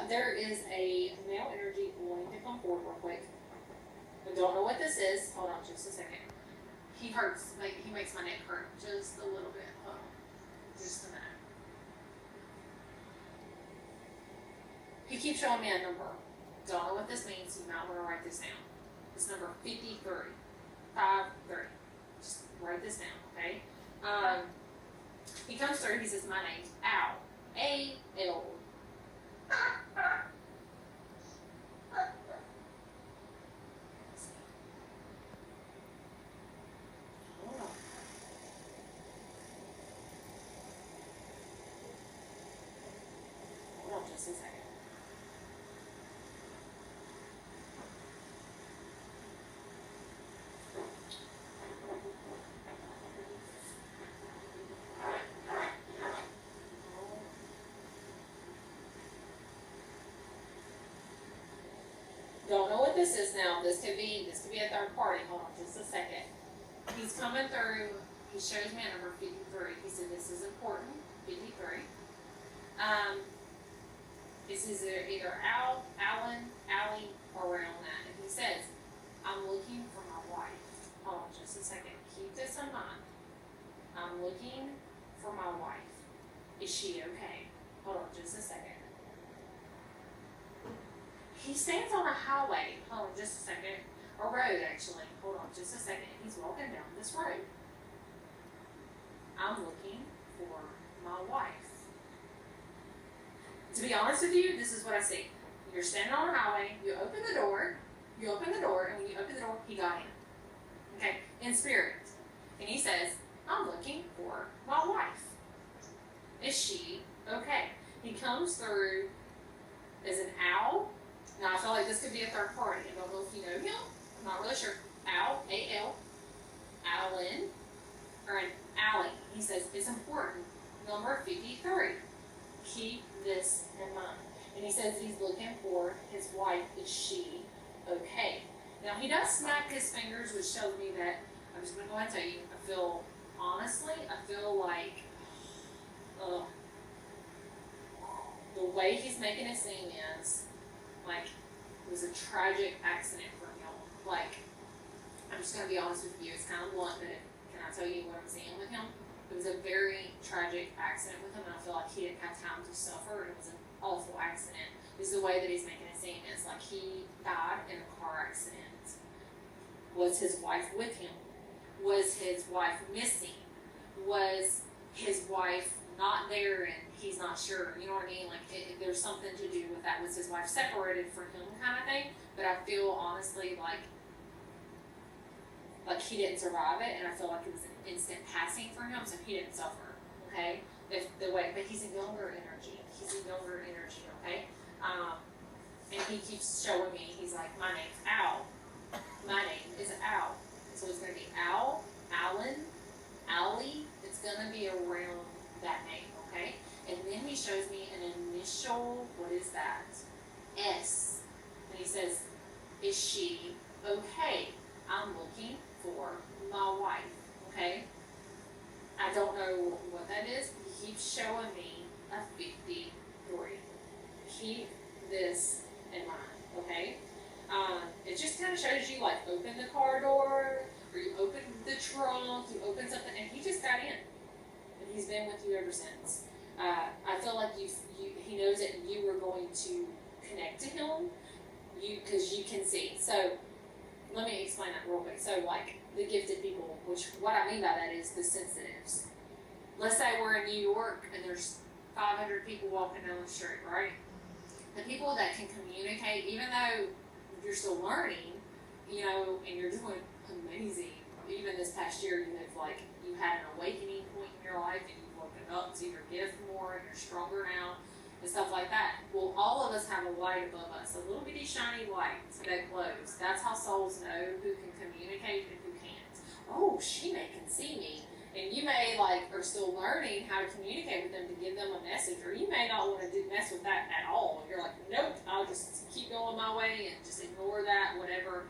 There is a male energy wanting to come forward real quick. I don't know what this is. Hold on just a second. He hurts, like he makes my neck hurt just a little bit. Hold on. Just a minute. He keeps showing me a number. Don't know what this means. You might want to write this down. It's number 53. 53. Just write this down, okay? He comes through. He says, "My name's Al. A-L." Hold on. Hold on just a second. Don't know what this is now. This could be a third party. Hold on just a second. He's coming through. He shows me a number 53. He said this is important. 53. This is either Al, Alan, Allie, or around that. And he says, "I'm looking for my wife." Hold on just a second. Keep this in mind. I'm looking for my wife. Is she okay? Hold on just a second. He stands on a highway. Hold on just a second. A road, actually. Hold on just a second. He's walking down this road. I'm looking for my wife. To be honest with you, this is what I see. You're standing on a highway. You open the door. And when you open the door, he got in. Okay? In spirit. And he says, "I'm looking for my wife. Is she okay?" He comes through as an owl. Now, I feel like this could be a third party. I don't know if you know him. I'm not really sure. Al, A-L, Alan, or an Allie. He says, "It's important. Number 53. Keep this in mind." And he says he's looking for his wife. Is she okay? Now, he does snap his fingers, which shows me that, I'm just going to go ahead and tell you, I feel like the way he's making it seem is like it was a tragic accident for him. Like, I'm just going to be honest with you, it's kind of blunt, but can I tell you what I'm seeing with him? It was a very tragic accident with him, and I feel like he didn't have time to suffer. It was an awful accident. This is the way that he's making it seem. It's like he died in a car accident. Was his wife with him? Was his wife missing? Was his wife not there and he's not sure? You know what I mean? Like, there's something to do with that. Was his wife separated from him kind of thing? But I feel honestly like he didn't survive it, and I feel like it was an instant passing for him, so he didn't suffer, okay? But he's a younger energy. Okay? And he keeps showing me, he's like, "My name's Al. My name is Al." So it's going to be Al, Alan, Allie. It's going to be around that name, okay? And then he shows me an initial, what is that? S. And he says, "Is she okay? I'm looking for my wife," okay? I don't know what that is. He keeps showing me a 53. Keep this in mind, okay? It just kind of shows you, like, open the car door, or you open the trunk, you open something, and he just got in. And he's been with you ever since. I feel like he knows that you were going to connect to him, because you can see. So, let me explain that real quick. So, like, the gifted people, which what I mean by that is the sensitives. Let's say we're in New York and there's 500 people walking down the street, right? The people that can communicate, even though you're still learning, you know, and you're doing amazing. Even this past year, you had an awakening point in your life and you've woken up to your gift more and you're stronger now and stuff like that. Well, all of us have a light above us, a little bitty shiny light that glows. That's how souls know who can communicate and who can't. Oh, she can see me. And you may are still learning how to communicate with them to give them a message, or you may not want to mess with that at all. You're like, "Nope, I'll just keep going my way and just ignore that," whatever.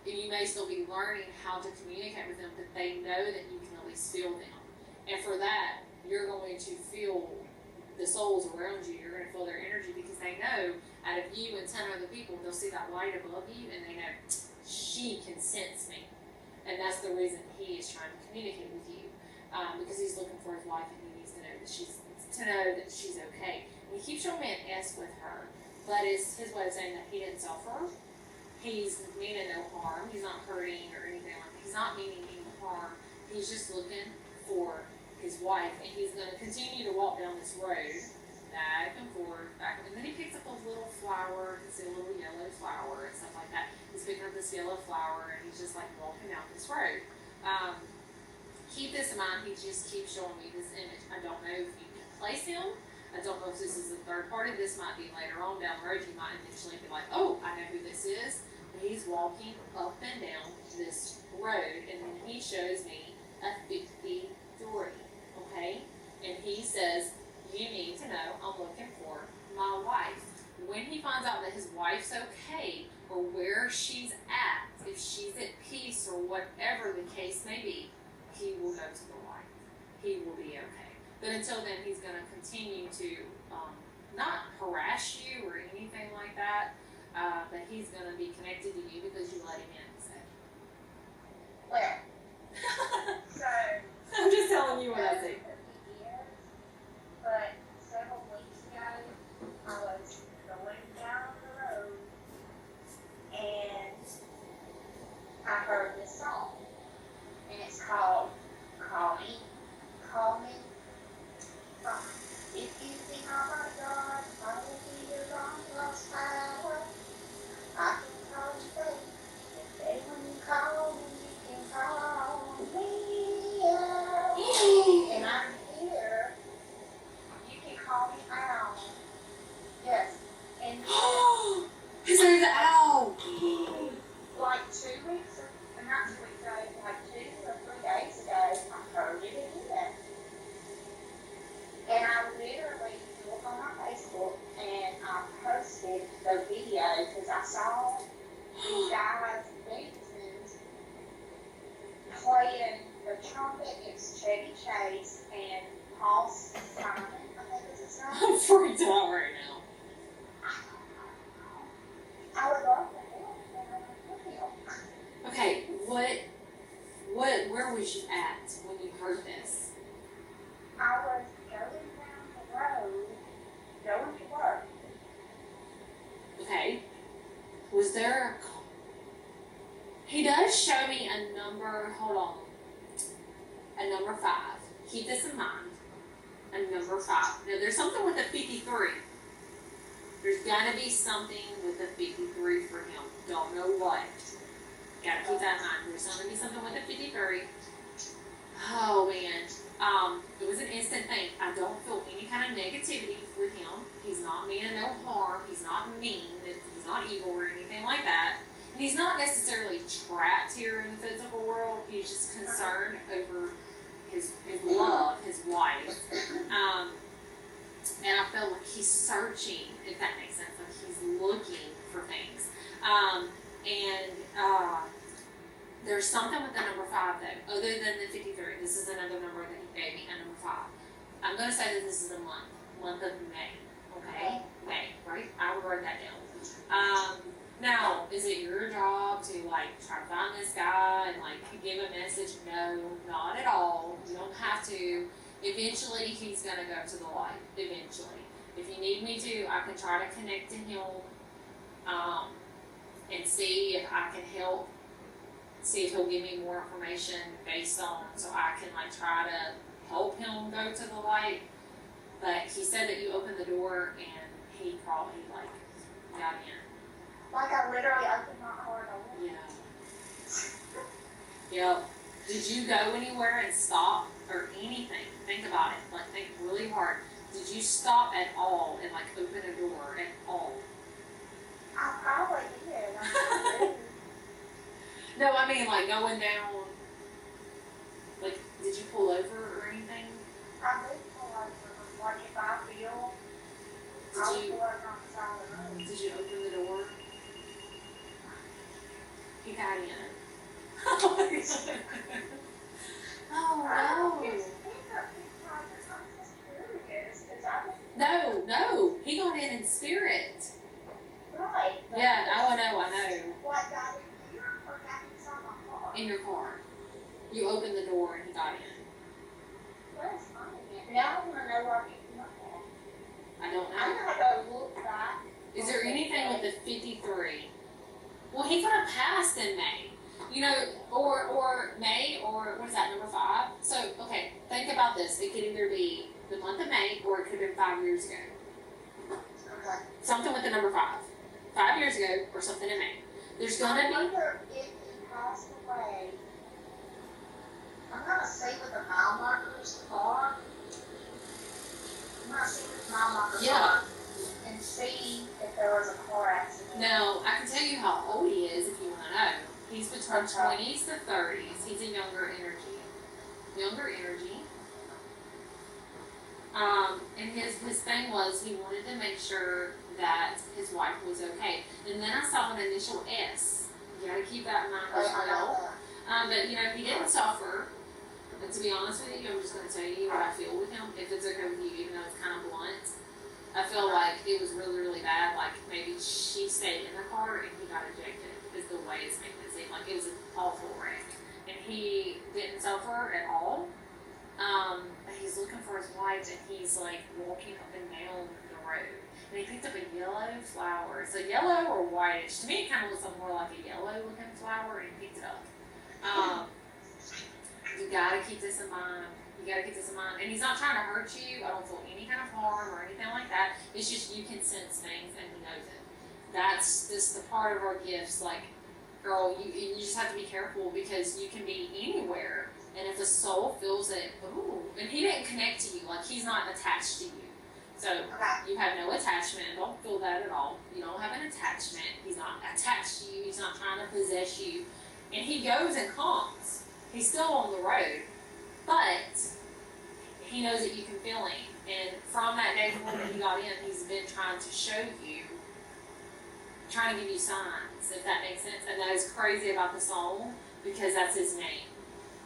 And you may still be learning how to communicate with them, but they know that you can at least feel them. And for that, you're going to feel the souls around you, you're going to feel their energy because they know out of you and 10 other people, they'll see that light above you and they know she can sense me. And that's the reason he is trying to communicate with you, because he's looking for his wife and he needs to know that she's okay. And he keeps showing me an S with her, but it's his way of saying that he didn't suffer. He's meaning no harm. He's not hurting or anything like that. He's not meaning any harm. He's just looking for his wife, and he's going to continue to walk down this road, back and forth, and then he picks up a little flower. You can see a little yellow flower and stuff like that. He's picking up this yellow flower, and he's just like walking down this road. Keep this in mind. He just keeps showing me this image. I don't know if you can place him. I don't know if this is a third party. This might be later on down the road. You might eventually be like, oh, I know who this is. But he's walking up and down this road, and then he shows me a 53. Okay? And he says, you need to know I'm looking for my wife. When he finds out that his wife's okay, or where she's at, if she's at peace, or whatever the case may be, he will go to the light. He will be okay. But until then, he's going to continue to not harass you or anything like that, but he's going to be connected to you because you let him in. So. Well, so I'm just telling you what I see. But several weeks ago, I was going down the road and I heard this song, and it's called "Call Me, Call Me." If you think I'm a God, I will be your long lost power. I can call you back. If when you call me, you can call me out. And I'm here. You can call me out. Yes. And His name's Al. like 2 weeks, not 2 weeks ago, like 2 or 3 days ago, I heard it again. And I literally looked on my Facebook and I posted the video because I saw these guys dancing, playing the trumpet. It's Chevy Chase and Paul Simon, I think is his name. I'm freaked out right now. I would love to help him. Okay, where was you at when you heard this? I was going down the road, going to work. Okay. Was there he does show me a number, hold on. A number 5. Keep this in mind. A number 5. Now there's something with a 53. There's gotta be something with a 53 for him. Don't know what. Gotta keep that in mind. There's gonna be something with a 53. Oh man. It was an instant thing. I don't feel any kind of negativity with him. He's not meaning no harm. He's not mean. He's not evil or anything like that. And he's not necessarily trapped here in the physical world. He's just concerned over his love, his wife. And I feel like he's searching, if that makes sense. Like he's looking for things. There's something with the number 5 though, other than the 53. This is another number that he gave me, a number 5. I'm going to say that this is a month of May. Okay? May, right? I will write that down. Now, is it your job to like try to find this guy and like give a message? No, not at all. You don't have to. Eventually, he's going to go to the light. Eventually. If you need me to, I can try to connect to him and see if I can help. See if he'll give me more information based on, so I can like try to help him go to the light. But he said that you opened the door and he probably like got in. Like I literally opened my car door. Yeah. Yep. Did you go anywhere and stop or anything? Think about it. Like think really hard. Did you stop at all and like open a door at all? I probably did. No, I mean like going down. Like, did you pull over or anything? I did pull over. Like if I feel, I would pull over on the side of the road. Did you open the door? He got in. Oh no. I'm just curious because I didn't He got in spirit. Right. but Yeah, I know. What got in here or got inside my car? In your car. You opened the door and he got in. Where's mine at? Now I wanna know where I picked them up at. I don't know. I'm gonna go look back. Is there anything with the 53? Well, he could have passed in May. You know, or May, or what is that, number 5? So, okay, think about this. It could either be the month of May, or it could have been 5 years ago. Okay. Something with the number 5. 5 years ago, or something in May. There's I gonna be, wonder if he passed away. I'm gonna see what the mile markers are. I'm gonna see what the mile markers Yeah. are and see if there was a car accident. no, I can tell you how old he is if you wanna know. He's between 20s to 30s. He's a younger energy. And his thing was he wanted to make sure that his wife was okay. And then I saw an initial S. You gotta keep that in mind as I well. know that. But you know, he didn't suffer. But to be honest with you, I'm just gonna tell you what I feel with him, if it's okay with you, even though it's kind of blunt. I feel like it was really, really bad. Like maybe she stayed in the car and he got ejected, is the way it's making it seem. Like it was an awful wreck. And he didn't suffer at all. But he's looking for his wife and he's like walking up and down the road. And he picked up a yellow flower. It's a yellow or whitish. To me, it kind of looks more like a yellow looking flower, and he picked it up. You gotta keep this in mind. And he's not trying to hurt you. I don't feel any kind of harm or anything like that. It's just you can sense things and he knows it. That's just the part of our gifts. Like, girl, you just have to be careful because you can be anywhere. And if the soul feels it, ooh, and he didn't connect to you, like he's not attached to you. So Okay. you have no attachment. Don't feel that at all. You don't have an attachment. He's not attached to you. He's not trying to possess you. And he goes and comes. He's still on the road, but he knows that you can feel him. And from that day when he got in, he's been trying to show you, trying to give you signs, if that makes sense. And that is crazy about the song because that's his name.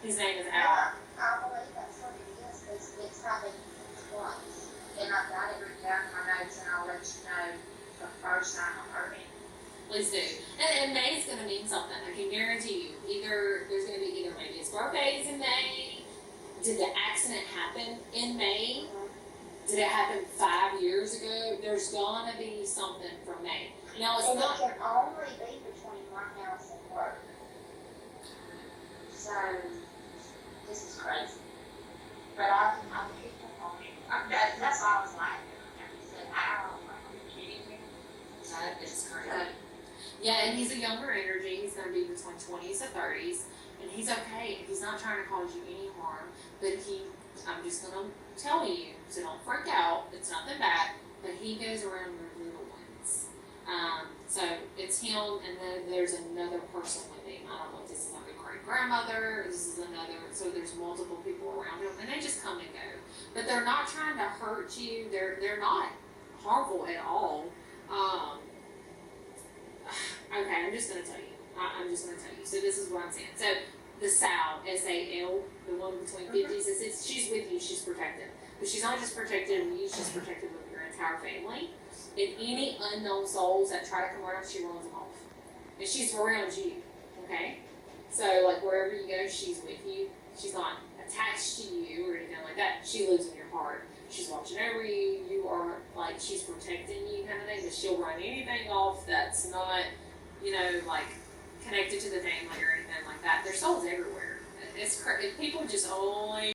His name is Al. I believe that's what it is, because it's happened twice. And I've got it written down in my notes, and I'll let you know the first time I heard it. Please do. And May's going to mean something. I can guarantee you. There's going to be either maybe his birthday is in May. Did the accident happen in May? Did it happen 5 years ago? There's going to be something from May. Now, it's And not. it can only be between my house and work. So, this is crazy. But I picked up on it. That's why I was like, I said, ow, are you kidding me? That is crazy. Yeah, and he's a younger energy. He's going to be between 20s to 30s. And he's okay. He's not trying to cause you any harm. But I'm just going to tell you, so don't freak out. It's nothing bad. But he goes around your little ones. So it's him, and then there's another person with him. I don't know if this is like a great grandmother. This is another. So there's multiple people around him, and they just come and go. But they're not trying to hurt you. They're not harmful at all. Okay, I'm just gonna tell you. I'm just gonna tell you. So this is what I'm saying. So the Sal, S-A-L, the one between 50s, she's with you. She's protected, but she's not just protected with you. She's protected with your entire family. And any unknown souls that try to come around, she runs them off. And she's around you. Okay. So like wherever you go, she's with you. She's not attached to you or anything like that. She lives in your heart. She's watching over you. You are like she's protecting you, kind of thing. But she'll run anything off that's not, like connected to the family or anything like that. There's souls everywhere. It's people just only